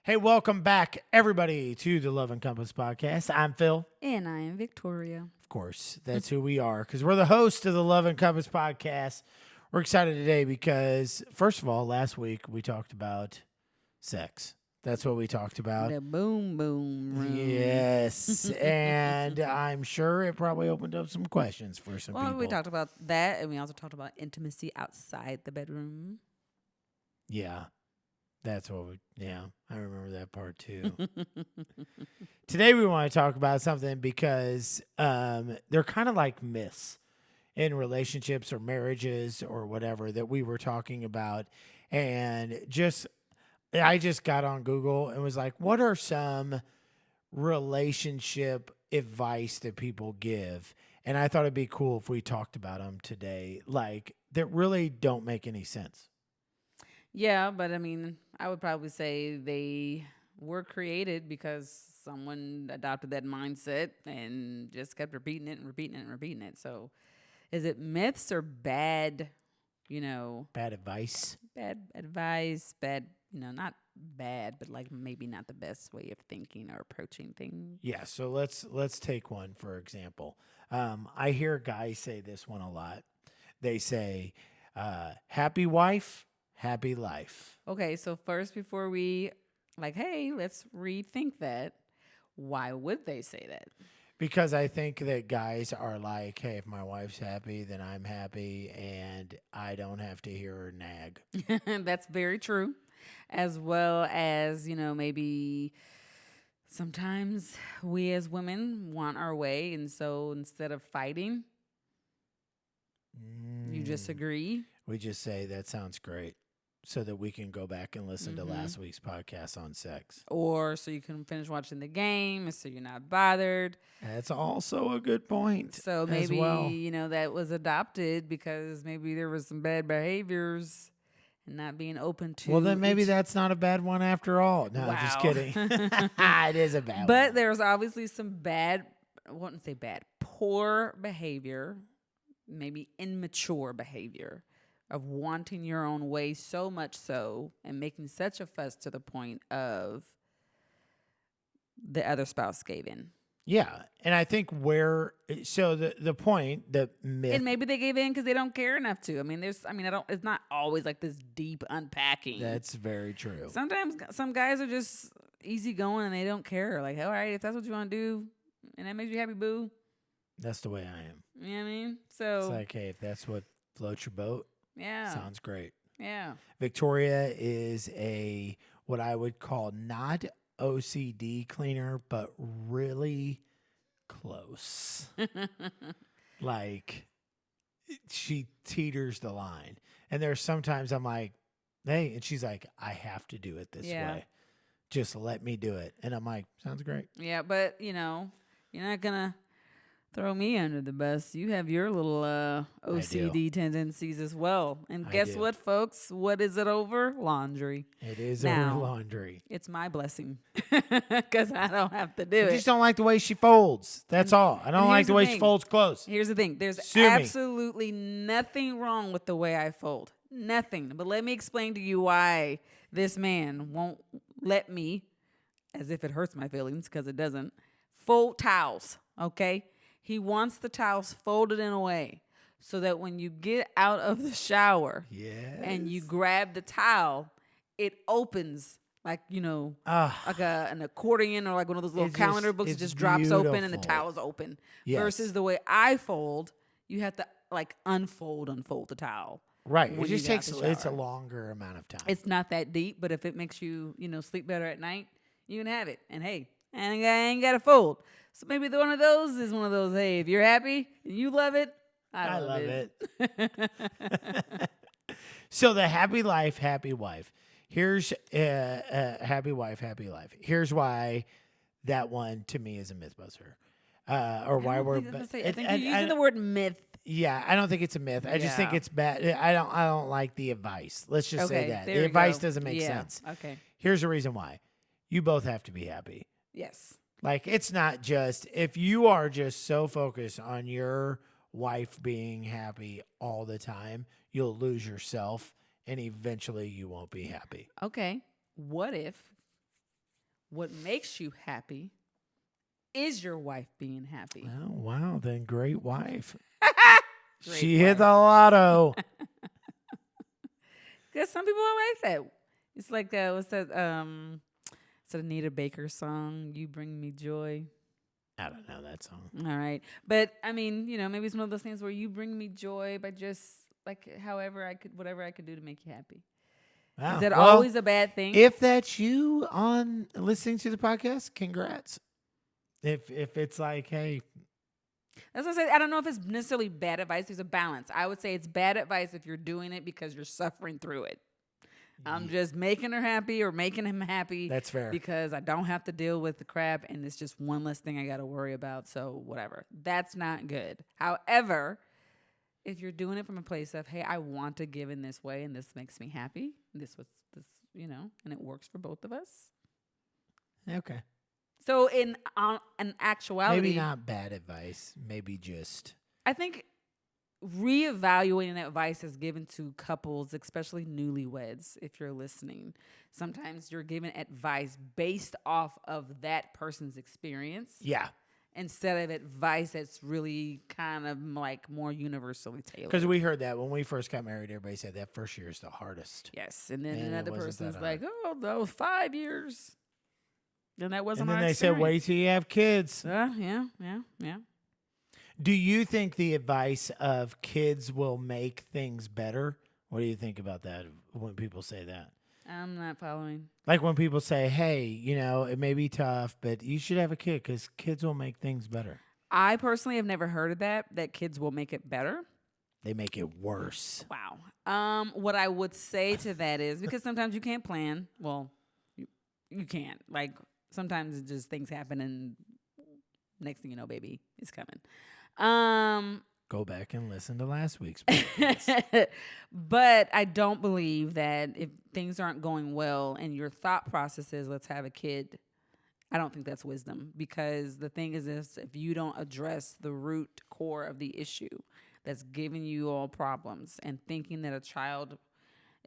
Hey, welcome back, everybody, to the Love Encompassed podcast. I'm Phil. And I am Victoria. Of course, that's who we are because we're the host of the Love Encompassed podcast. We're excited today because, first of all, last week we talked about sex. That's what we talked about. The boom room. Yes. And I'm sure it probably opened up some questions for some Well, people. we talked about that, and we also talked about intimacy outside the bedroom. Yeah. That's what I remember that part too. Today we want to talk about something because they're kind of like myths in relationships or marriages or whatever that we were talking about. And I just got on Google and was like, what are some relationship advice that people give? And I thought it'd be cool if we talked about them today, like that really don't make any sense. Yeah, but I mean, I would probably say they were created because someone adopted that mindset and just kept repeating it and repeating it and repeating it. So is it myths or bad, Bad advice? bad advice, not bad, but like maybe not the best way of thinking or approaching things? Yeah, so let's take one for example. I hear guys say this one a lot. They say, happy wife, happy life. Okay, so first, before we hey, let's rethink that. Why would they say that? Because I think that guys are like, hey, if my wife's happy, then I'm happy, and I don't have to hear her nag. That's very true. As well as, maybe sometimes we as women want our way. And so instead of fighting, you just agree. We just say, that sounds great, so that we can go back and listen to last week's podcast on sex. Or so you can finish watching the game and so you're not bothered. That's also a good point. So maybe, that was adopted because maybe there was some bad behaviors and not being open to. Well, then maybe that's not a bad one after all. No, Wow. just kidding. It is a bad one. But there's obviously some I wouldn't say bad, poor behavior, maybe immature behavior of wanting your own way so much so and making such a fuss to the point of the other spouse gave in. Yeah, and I think the point, the myth. And maybe they gave in because they don't care enough to. It's not always like this deep unpacking. That's very true. Sometimes some guys are just easygoing and they don't care. Like, all right, if that's what you want to do and that makes you happy, boo. That's the way I am. You know what I mean? So It's like, hey, if that's what floats your boat, yeah, sounds great. yeah. Victoria is what I would call not OCD cleaner, but really close. Like, she teeters the line. And there's sometimes I'm like, hey, and she's like, I have to do it this way. Just let me do it. And I'm like, sounds great. Yeah, but, you're not going to throw me under the bus. You have your little OCD tendencies as well. And guess what, folks? What is it over? Laundry. It is Now, over laundry. It's my blessing because I don't have to do I it. just don't like the way she folds. That's all. I don't like the way she folds clothes. Here's the thing. There's Sue me. absolutely nothing wrong with the way I fold. Nothing. But let me explain to you why this man won't let me, as if it hurts my feelings because it doesn't, fold towels, okay? He wants the towels folded in a way so that when you get out of the shower and you grab the towel, it opens like, like an accordion or like one of those little calendar books. It just drops open and the towel's open. Yes. Versus the way I fold, you have to like unfold the towel. Right. It just takes, it's a longer amount of time. It's not that deep, but if it makes you, sleep better at night, you can have it. And hey, I ain't got to fold. So maybe one of those is one of those, hey, if you're happy and you love it, I love it. So the happy life, happy wife. Here's happy wife, happy life. Here's why that one to me is a mythbuster. Why we're... I think you're using the word myth. Yeah, I don't think it's a myth. I just think it's bad. I don't like the advice. Let's just say that. The advice doesn't make sense. Okay. Here's the reason why. You both have to be happy. Yes. Like, it's not just, if you are just so focused on your wife being happy all the time, you'll lose yourself and eventually you won't be happy. Okay. What if What makes you happy is your wife being happy. Oh, wow. Then great wife. Great She hit wife. the lotto. Because some people are like that. It's like what's that? It's an Anita Baker song. You bring me joy. I don't know that song. All right, but I mean, maybe it's one of those things where you bring me joy by just like whatever I could do to make you happy. Wow. Is that Well, always a bad thing? if that's you on listening to the podcast, congrats. If it's like, hey, That's what I said. I don't know if it's necessarily bad advice. There's a balance. I would say it's bad advice if you're doing it because you're suffering through it. I'm just making her happy or making him happy. That's fair. Because I don't have to deal with the crap and it's just one less thing I got to worry about. So whatever. That's not good. However, if you're doing it from a place of, hey, I want to give in this way and this makes me happy. This, and it works for both of us. Okay. So in actuality, Maybe not bad advice. Maybe just. I think reevaluating advice is given to couples, especially newlyweds, if you're listening. Sometimes you're given advice based off of that person's experience. Yeah. Instead of advice that's really kind of like more universally tailored. Because we heard that when we first got married, everybody said that first year is the hardest. Yes. And then And another it wasn't person's that like, oh, no, 5 years. Then that wasn't And then our they experience. said, wait till you have kids. Yeah. Do you think the advice of kids will make things better? What do you think about that when people say that? I'm not following. Like when people say, hey, it may be tough, but you should have a kid because kids will make things better. I personally have never heard of that kids will make it better. They make it worse. Wow. What I would say to that is because sometimes you can't plan. Well, you can't. Like sometimes it just things happen and next thing you know, baby, it's coming. Go back and listen to last week's podcast. But I don't believe that if things aren't going well and your thought process is let's have a kid, I don't think that's wisdom because the thing is this, if you don't address the root core of the issue that's giving you all problems and thinking that a child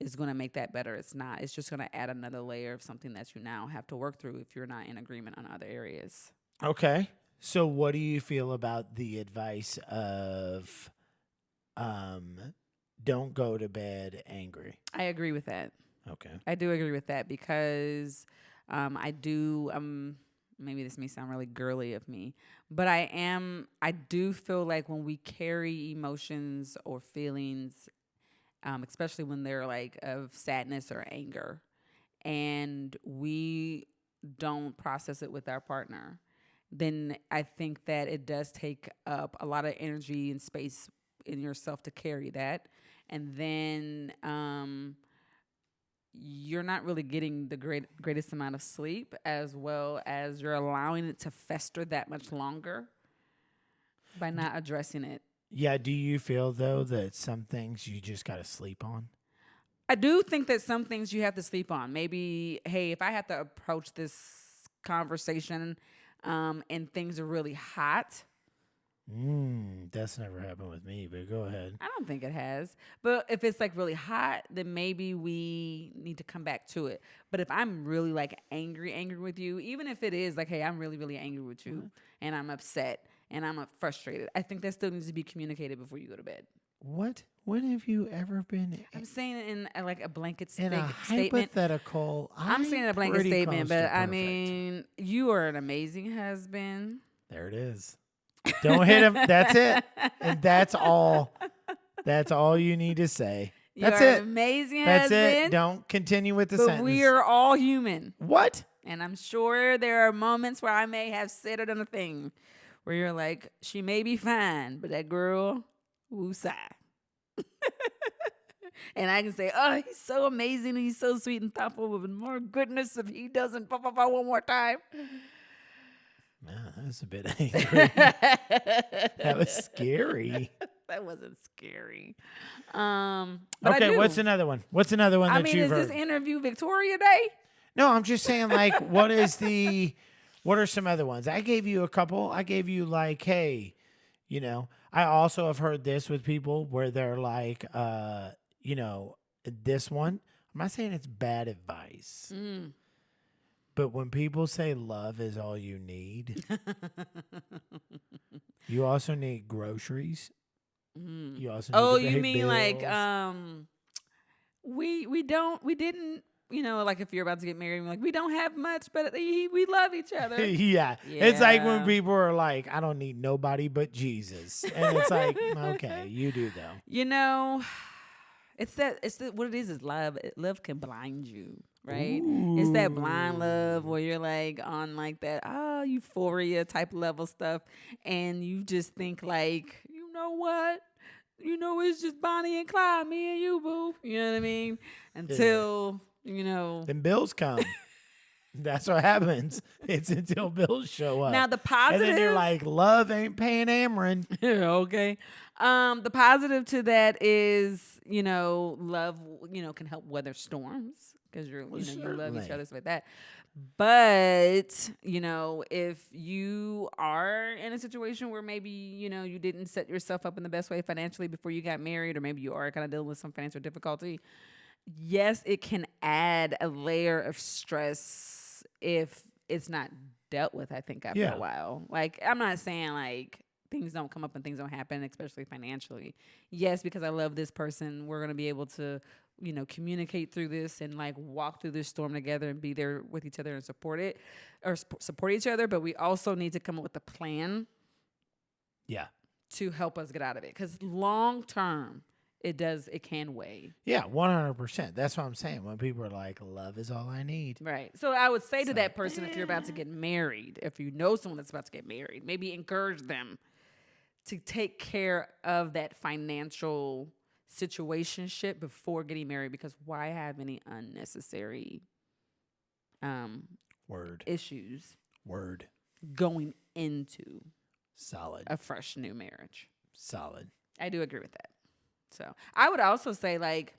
is going to make that better, it's not. It's just going to add another layer of something that you now have to work through if you're not in agreement on other areas. Okay. So what do you feel about the advice of don't go to bed angry? I agree with that. Okay. I do agree with that because I do maybe this may sound really girly of me, but I do feel like when we carry emotions or feelings, especially when they're like of sadness or anger, and we don't process it with our partner, then I think that it does take up a lot of energy and space in yourself to carry that. And then you're not really getting the greatest amount of sleep as well as you're allowing it to fester that much longer by not addressing it. Yeah, do you feel, though, that some things you just got to sleep on? I do think that some things you have to sleep on. Maybe, hey, if I have to approach this conversation and things are really hot. That's never happened with me, but go ahead. I don't think it has. But if it's like really hot, then maybe we need to come back to it. But if I'm really like angry with you, even if it is like, hey, I'm really, really angry with you and I'm upset and I'm frustrated, I think that still needs to be communicated before you go to bed. What? When have you ever been? I'm saying it in like a blanket in a statement. Hypothetical. I'm saying a blanket statement, but I perfect. mean, you are an amazing husband. There it is. Don't hit him. That's it. And that's all. That's all you need to say. That's you are it. An amazing That's husband. it. Don't continue with the but sentence. we are all human. What? And I'm sure there are moments where I may have said it on a thing where you're like, she may be fine, but that girl, woosah. And I can say, oh, he's so amazing. He's so sweet and thoughtful. With more goodness if he doesn't one more time. Man, that was a bit angry. That was scary. That wasn't scary. Okay, what's another one? What's another one that you've heard? Is this interview Victoria Day? No, I'm just saying, like, what are some other ones? I gave you a couple. I gave you, like, hey, I also have heard this with people where they're like, this one. I'm not saying it's bad advice. But when people say love is all you need, you also need groceries. You also need Oh, to you pay mean like bills. we didn't, like if you're about to get married, like we don't have much, but we love each other. Yeah. It's like when people are like, I don't need nobody but Jesus. And it's like, okay, you do though. It's that what it is love. Love can blind you, right? It's that blind love where you're like on like that euphoria type level stuff, and you just think like, you know what? It's just Bonnie and Clyde, me and you, boo. You know what I mean? Until Then bills come. That's what happens. It's until bills show up. now the positive. And then you're like, love ain't paying Ameren. Okay. The positive to that is, love, can help weather storms because you love each Certainly. other, stuff like that. But, if you are in a situation where maybe, you didn't set yourself up in the best way financially before you got married, or maybe you are kind of dealing with some financial difficulty, yes, it can add a layer of stress if it's not dealt with, I think, after a while. Like, I'm not saying like things don't come up and things don't happen, especially financially. Yes, because I love this person, we're going to be able to, communicate through this and like walk through this storm together and be there with each other and support each other. But we also need to come up with a plan. Yeah. To help us get out of it. Because long term, it can weigh. Yeah, 100%. That's what I'm saying. When people are like, love is all I need. Right. So I would say to that person, if you're about to get married, if you know someone that's about to get married, maybe encourage them to take care of that financial situationship before getting married, because why have any unnecessary issues going into a fresh new marriage? Solid. I do agree with that. So I would also say, like,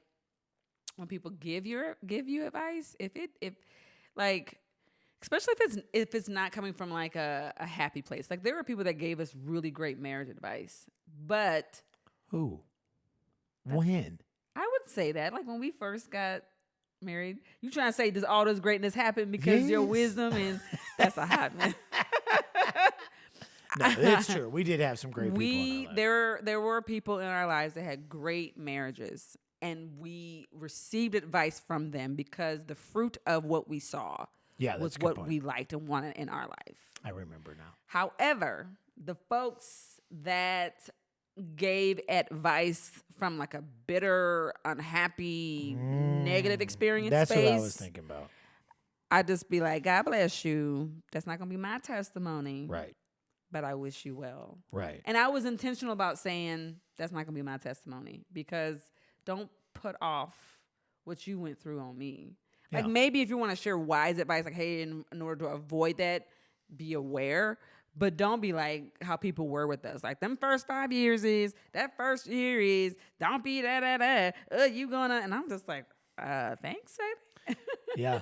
when people give you advice, especially if it's not coming from like a happy place. Like, there were people that gave us really great marriage advice, but who? When? I would say that, like, when we first got married, you trying to say does all this greatness happen because your wisdom, and that's a hot man. No, it's true. We did have some great people in our life. There were people in our lives that had great marriages, and we received advice from them because the fruit of what we saw was what we liked and wanted in our life. I remember now. However, the folks that gave advice from like a bitter, unhappy, negative experience that's space, what I was thinking about. I'd just be like, God bless you. That's not going to be my testimony. Right. But I wish you well. Right. And I was intentional about saying that's not going to be my testimony, because don't put off what you went through on me. Yeah. Like, maybe if you want to share wise advice, like, hey, in order to avoid that, be aware. But don't be like how people were with us. Like, them first 5 years is, that first year is, don't be you gonna, and I'm just like, thanks, baby. Yeah.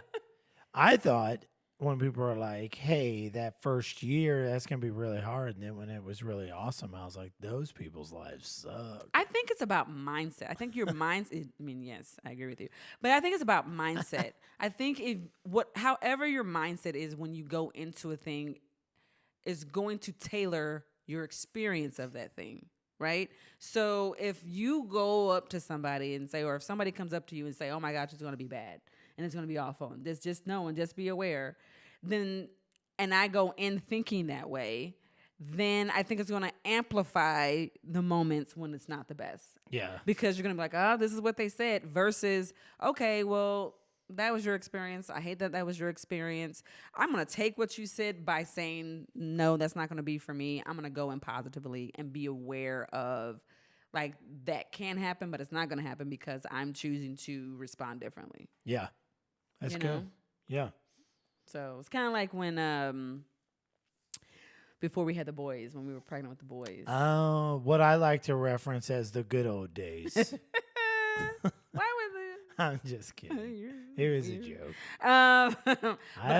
I thought when people are like, hey, that first year, that's going to be really hard. And then when it was really awesome, I was like, those people's lives suck. I think it's about mindset. I think your mindset, I mean, yes, I agree with you. But I think it's about mindset. I think however your mindset is when you go into a thing is going to tailor your experience of that thing, right? So if you go up to somebody and say, or if somebody comes up to you and say, oh my gosh, it's going to be bad and it's going to be awful, and just know and just be aware, then, and I go in thinking that way, then I think it's going to amplify the moments when it's not the best. Yeah. Because you're going to be like, oh, this is what they said, versus, okay, well, that was your experience. I hate that was your experience. I'm going to take what you said by saying, no, that's not going to be for me. I'm going to go in positively and be aware of, like, that can happen, but it's not going to happen because I'm choosing to respond differently. Yeah. That's good. Yeah. So it's kind of like when, before we had the boys, when we were pregnant with the boys. Oh, what I like to reference as the good old days. Why was it? I'm just kidding. It was a joke. I But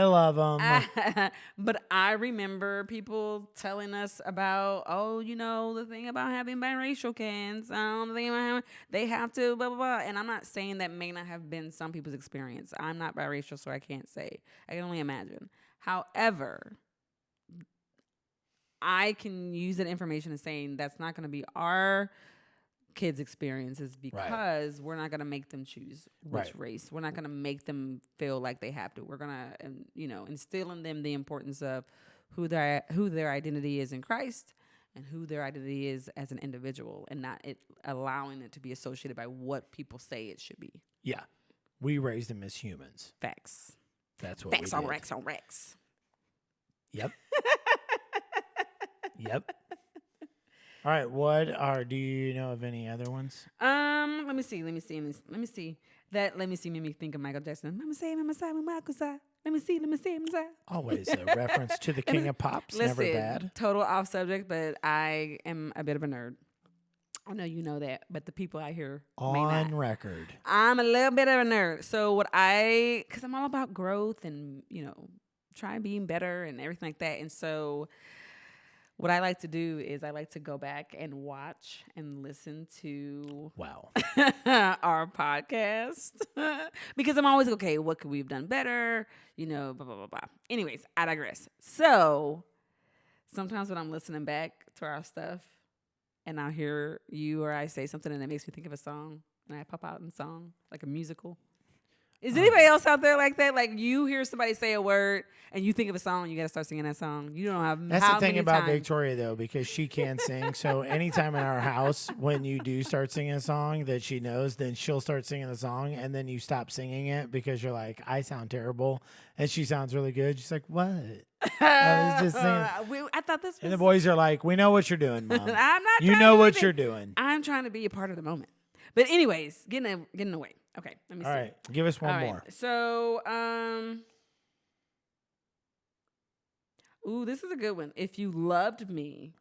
love them. but I remember people telling us about, the thing about having biracial kids, the thing about they have to, blah, blah, blah. And I'm not saying that may not have been some people's experience. I'm not biracial, so I can't say. I can only imagine. However, I can use that information as saying that's not going to be our kids' experiences because we're not going to make them choose which race. We're not going to make them feel like they have to. We're going to, instill in them the importance of who their identity is in Christ and who their identity is as an individual, and not allowing it to be associated by what people say it should be. Yeah. We raised them as humans. Facts. That's what Facts we on did. Rex on Rex. Yep. Yep. All right. Do you know of any other ones? Let me see. Let me see. Made me think of Michael Jackson. Let me see. Always a reference to the King of Pop's. Never bad. Total off subject, but I am a bit of a nerd. I know you know that, but the people out here may not. On record. I'm a little bit of a nerd. So because I'm all about growth and, trying being better and everything like that. And so what I like to do is I like to go back and watch and listen to our podcast because I'm always, okay, what could we have done better? Blah, blah, blah, blah. Anyways, I digress. So sometimes when I'm listening back to our stuff and I'll hear you or I say something and it makes me think of a song and I pop out in song, like a musical. Is anybody else out there like that? Like you hear somebody say a word and you think of a song, you got to start singing that song. You don't have. That's the thing about Victoria though, because she can sing. So anytime in our house, when you do start singing a song that she knows, then she'll start singing the song, and then you stop singing it because you're like, I sound terrible, and she sounds really good. She's like, what? I was just singing. I thought this was. And the boys are like, we know what you're doing, Mom. I'm not. You know what you're doing. I'm trying to be a part of the moment. But anyways, getting away. Okay, let me see. All right, give us one more. So, this is a good one. If you loved me,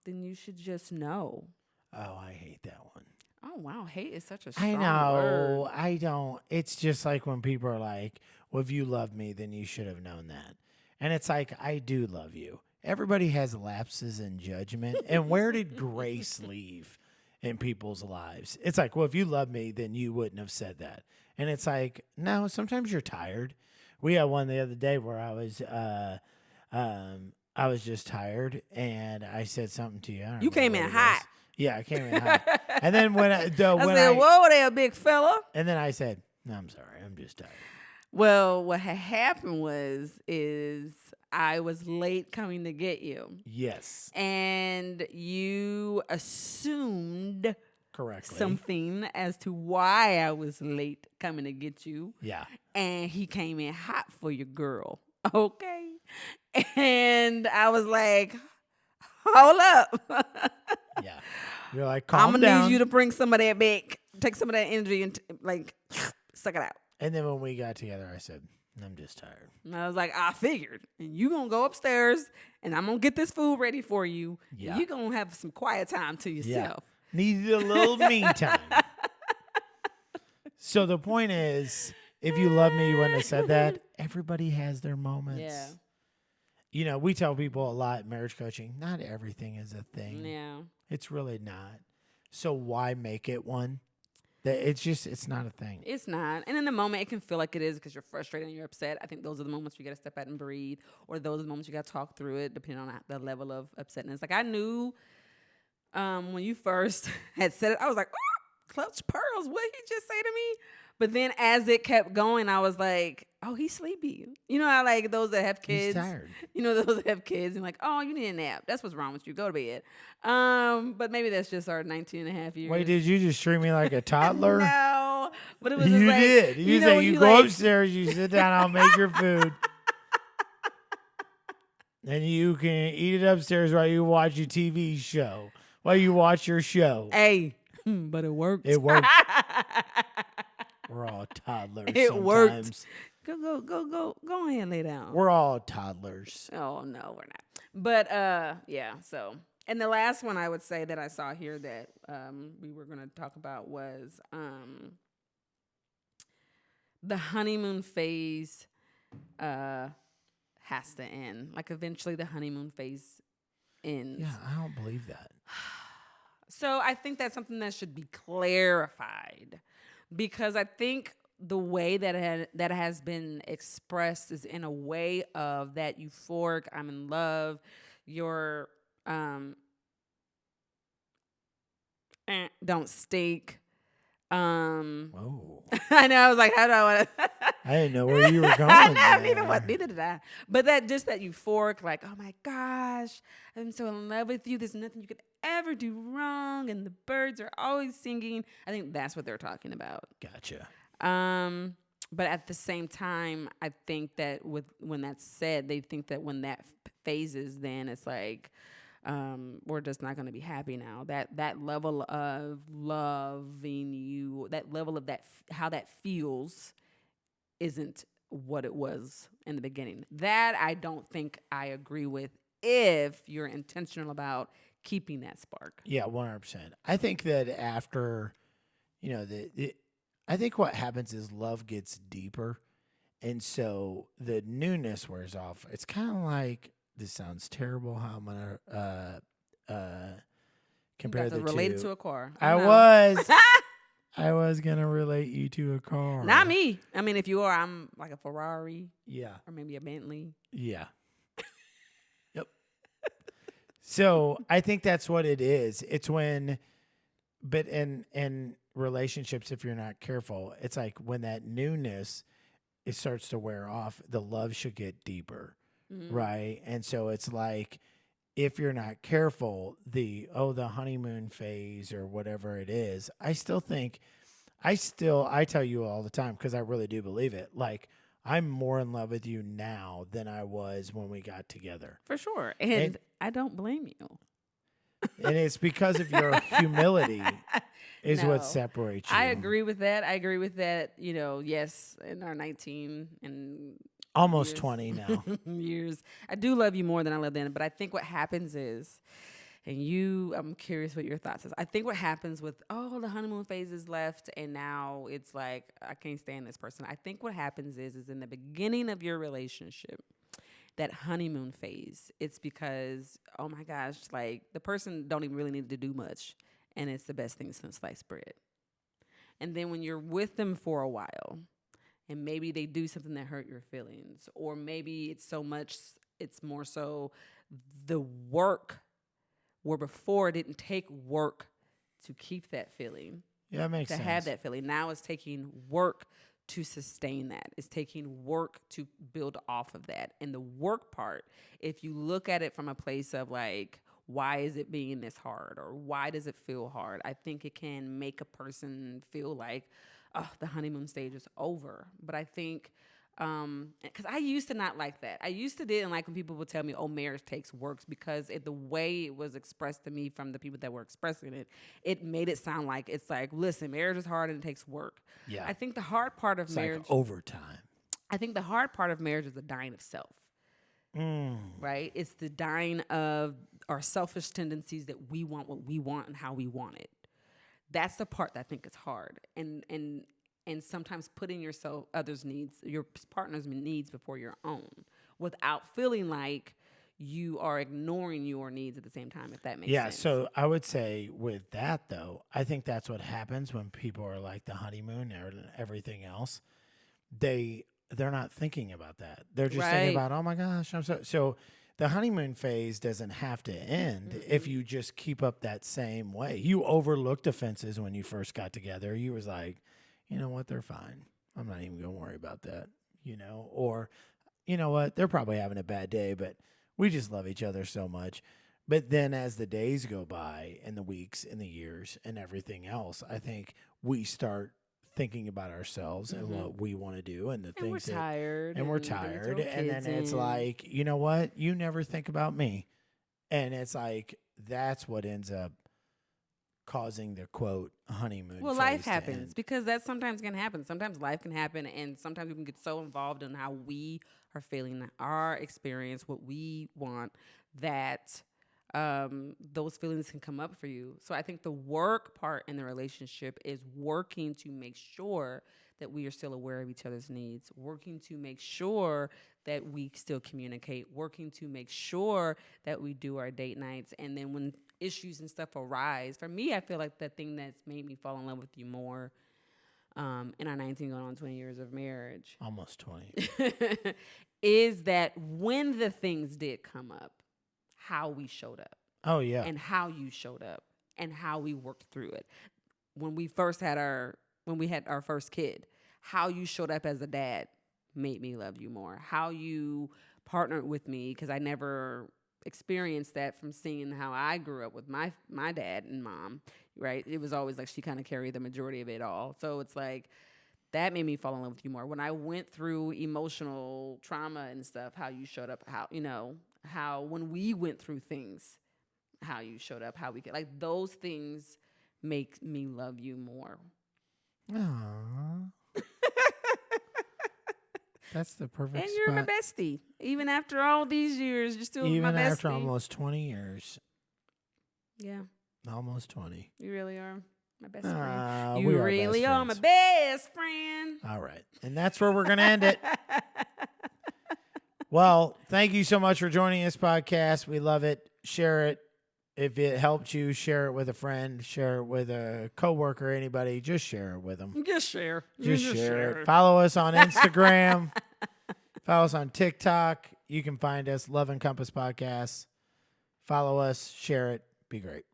then you should just know. Oh, I hate that one. Oh, wow. Hate is such a strong word. word. I don't. It's just like when people are like, well, if you love me, then you should have known that. And it's like, I do love you. Everybody has lapses in judgment. And where did grace leave in people's lives? It's like, well, if you love me, then you wouldn't have said that. And it's like, no, sometimes you're tired. We had one the other day where I was just tired, and I said something to you. You came in hot. Yeah, I came in hot. And then when I said, whoa there, big fella. And then I said, no, I'm sorry, I'm just tired. Well, what had happened is I was late coming to get you. Yes. And you assumed correctly something as to why I was late coming to get you. Yeah. And he came in hot for your girl. Okay. And I was like, hold up. Yeah. You're like, calm down. I'm going to need you to bring some of that back. Take some of that energy and suck it out. And then when we got together, I said, I'm just tired. And I was like, I figured. And you going to go upstairs and I'm going to get this food ready for you. Yeah. And you're going to have some quiet time to yourself. Yeah. Needed a little me time. So the point is, if you love me, you wouldn't have said that. Everybody has their moments. Yeah. You know, we tell people a lot in marriage coaching, not everything is a thing. Yeah. It's really not. So why make it one? It's not a thing. It's not. And in the moment, it can feel like it is because you're frustrated and you're upset. I think those are the moments you got to step out and breathe, or those are the moments you got to talk through it, depending on the level of upsetness. Like I knew when you first had said it, I was like, oh, clutch pearls. What did he just say to me? But then as it kept going, I was like, oh, he's sleepy. You know how like those that have kids. He's tired. You know those that have kids and like, oh, you need a nap. That's what's wrong with you. Go to bed. But maybe that's just our 19 and a half years. Wait, did you just treat me like a toddler? No. But it was you like, did. You know, said you go upstairs, you sit down, I'll make your food. And you can eat it upstairs while you watch your TV show. While you watch your show. Hey, but it worked. It worked. We're all toddlers. It sometimes. Worked. Go ahead and lay down. We're all toddlers. Oh no, we're not. But yeah. So, and the last one I would say that I saw here that we were going to talk about was the honeymoon phase has to end. Like eventually the honeymoon phase ends. Yeah, I don't believe that. So I think that's something that should be clarified, because I think the way that has been expressed is in a way of that euphoric, I'm in love, you're don't stink. Whoa. I know. I was like, how do I want to? I didn't know where you were going. I know, there. neither did I. But that euphoric, like, oh my gosh, I'm so in love with you. There's nothing you could ever do wrong, and the birds are always singing. I think that's what they're talking about. Gotcha. But at the same time, I think that when that's said, they think that when that phases, then it's like, we're just not going to be happy now. That level of loving you, that level of how that feels, isn't what it was in the beginning. That I don't think I agree with if you're intentional about keeping that spark. Yeah, 100%. I think that after, I think what happens is love gets deeper, and so the newness wears off. It's kind of like, this sounds terrible how I'm gonna compare the two. Related to a car. I was gonna relate you to a car. Not me. I mean, if you are, I'm like a Ferrari. Yeah. Or maybe a Bentley. Yeah. Yep. So I think that's what it is. It's when, but in relationships, if you're not careful, it's like when that newness, it starts to wear off, the love should get deeper. Mm-hmm. Right. And so it's like, if you're not careful, the honeymoon phase or whatever it is, I tell you all the time, because I really do believe it. Like, I'm more in love with you now than I was when we got together. For sure. And I don't blame you. And it's because of your humility is what separates you. I agree with that. Yes, in our 19 and almost years, 20 now. years. I do love you more than I loved then. But I think what happens is, I'm curious what your thoughts is. I think what happens with, the honeymoon phase is left and now it's like, I can't stand this person. I think what happens is in the beginning of your relationship, that honeymoon phase, it's because, oh my gosh, like the person don't even really need to do much. And it's the best thing since sliced bread. And then when you're with them for a while, and maybe they do something that hurt your feelings, or maybe it's more so the work, where before it didn't take work to keep that feeling. Yeah, that makes sense. To have that feeling. Now it's taking work to sustain that. It's taking work to build off of that. And the work part, if you look at it from a place of like, why is it being this hard, or why does it feel hard? I think it can make a person feel like, the honeymoon stage is over. But I think, because I used to not like that. I used to didn't like when people would tell me, marriage takes work, because the way it was expressed to me from the people that were expressing it, it made it sound like it's like, listen, marriage is hard and it takes work. Yeah. I think the hard part of it's marriage, like overtime. I think the hard part of marriage is the dying of self. Right? It's the dying of our selfish tendencies, that we want what we want and how we want it. That's the part that I think is hard. And sometimes putting others' needs, your partner's needs before your own, without feeling like you are ignoring your needs at the same time, if that makes sense. Yeah, so I would say with that, though, I think that's what happens when people are like the honeymoon and everything else. They're not thinking about that. They're just thinking about, oh my gosh, I'm so the honeymoon phase doesn't have to end if you just keep up that same way. You overlooked offenses when you first got together. You was like, you know what, they're fine. I'm not even going to worry about that, or you know what, they're probably having a bad day, but we just love each other so much. But then as the days go by and the weeks and the years and everything else, I think we start thinking about ourselves and what we want to do and the things we're tired. And we're tired. And then it's like, you know what? You never think about me. And it's like, that's what ends up causing the quote honeymoon. Well, life happens, because that sometimes can happen. Sometimes life can happen, and sometimes we can get so involved in how we are feeling, our experience, what we want, that those feelings can come up for you. So I think the work part in the relationship is working to make sure that we are still aware of each other's needs, working to make sure that we still communicate, working to make sure that we do our date nights. And then when issues and stuff arise, for me, I feel like the thing that's made me fall in love with you more in our 19 going on 20 years of marriage Almost 20. is that when the things did come up, how we showed up. Oh, yeah. And how you showed up and how we worked through it. When we had our first kid, how you showed up as a dad made me love you more. How you partnered with me, because I never experienced that from seeing how I grew up with my dad and mom, right? It was always like she kind of carried the majority of it all. So it's like that made me fall in love with you more. When I went through emotional trauma and stuff, how you showed up, how when we went through things, how you showed up, how we get, like, those things make me love you more. Aww. That's the perfect And you're spot. my bestie. Even after all these years, you're still my bestie. Even after almost 20 years. Yeah. Almost 20. You really are my best friend. We You are really best are my friends. best friend. All right. And that's where we're going to end it. Well, thank you so much for joining this podcast. We love it. Share it. If it helped you, share it with a friend, share it with a coworker, anybody. Just share it with them. Just share. Just share it. Follow us on Instagram. Follow us on TikTok. You can find us, Love Encompassed Podcast. Follow us, share it. Be great.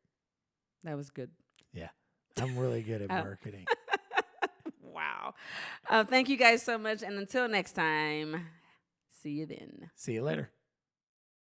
That was good. Yeah. I'm really good at marketing. Wow. Thank you guys so much. And until next time, see you then. See you later.